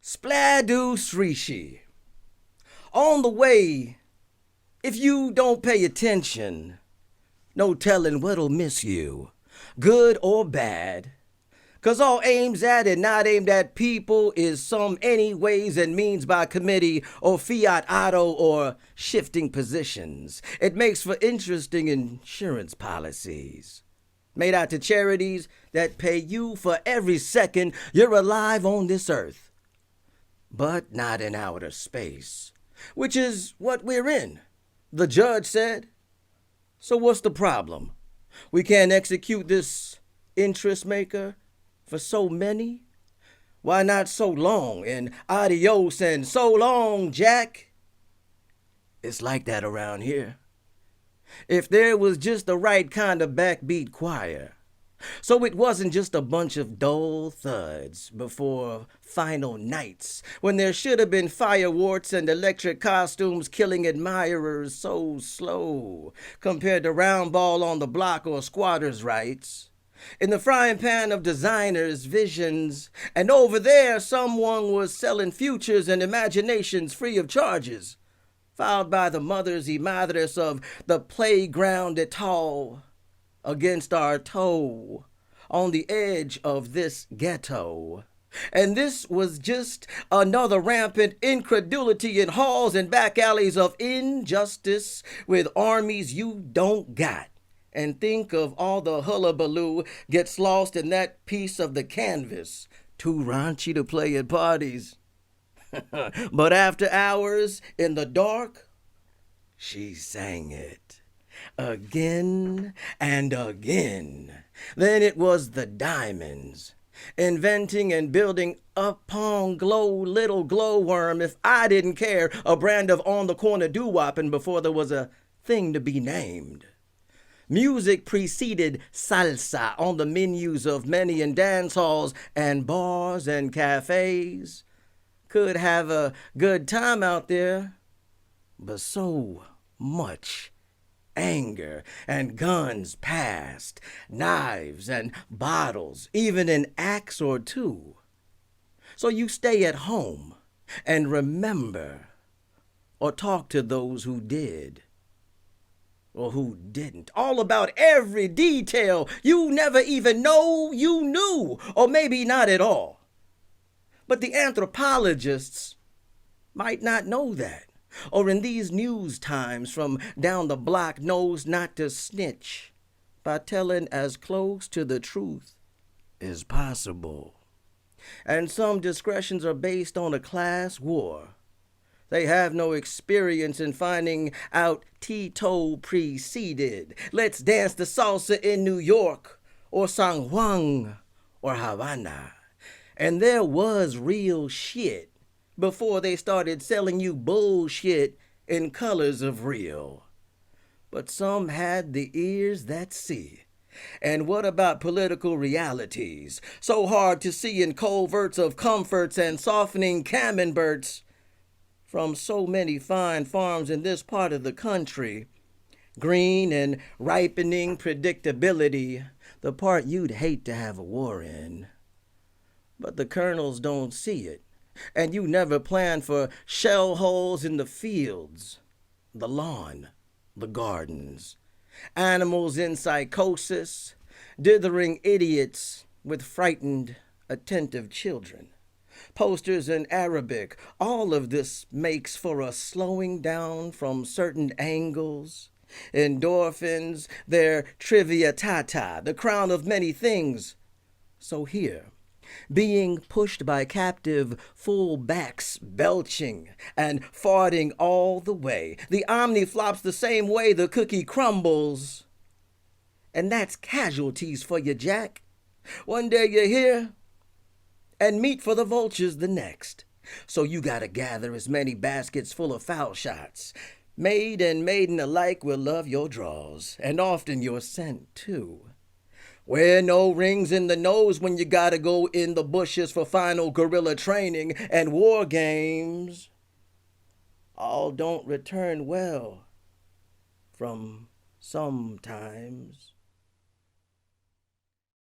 Spladu Srishi. On the way, if you don't pay attention, no telling what'll miss you, good or bad. 'Cause all aims at and not aimed at people is some any ways and means by committee or fiat auto or shifting positions. It makes for interesting insurance policies. Made out to charities that pay you for every second you're alive on this earth. But not in outer space, which is what we're in, the judge said. So what's the problem? We can't execute this interest maker for so many? Why not so long and adios and so long, Jack? It's like that around here. If there was just the right kind of backbeat choir, so it wasn't just a bunch of dull thuds before final nights when there should have been fireworks and electric costumes killing admirers so slow compared to round ball on the block or squatters' rights. In the frying pan of designers' visions, and over there someone was selling futures and imaginations free of charges, filed by the mothers y madres of the playground at all, against our toe, on the edge of this ghetto. And this was just another rampant incredulity in halls and back alleys of injustice with armies you don't got. And think of all the hullabaloo gets lost in that piece of the canvas, too raunchy to play at parties. But after hours in the dark, she sang it again and again. Then it was the diamonds, inventing and building upon glow little glowworm if I didn't care, a brand of on the corner doo-wopping before there was a thing to be named. Music preceded salsa on the menus of many in dance halls and bars and cafes. Could have a good time out there, but so much anger and guns passed, knives and bottles, even an axe or two. So you stay at home and remember, or talk to those who did. Or who didn't. All about every detail you never even know you knew, or maybe not at all. But the anthropologists might not know that, or in these news times from down the block knows not to snitch by telling as close to the truth as possible. And some discretions are based on a class war. They have no experience in finding out Tito preceded. Let's dance the salsa in New York, or San Juan, or Havana. And there was real shit before they started selling you bullshit in colors of real. But some had the ears that see. And what about political realities? So hard to see in coverts of comforts and softening camemberts from so many fine farms in this part of the country. Green and ripening predictability, the part you'd hate to have a war in. But the colonels don't see it, and you never plan for shell holes in the fields, the lawn, the gardens, animals in psychosis, dithering idiots with frightened, attentive children. Posters in Arabic, all of this makes for a slowing down from certain angles. Endorphins, their triviatata, the crown of many things. So here, being pushed by captive full-backs belching and farting all the way, the omni flops the same way the cookie crumbles. And that's casualties for you, Jack. One day you're here, and meat for the vultures the next. So you gotta gather as many baskets full of foul shots. Maid and maiden alike will love your draws, and often your scent too. Wear no rings in the nose when you gotta go in the bushes for final guerrilla training and war games. All don't return well from sometimes.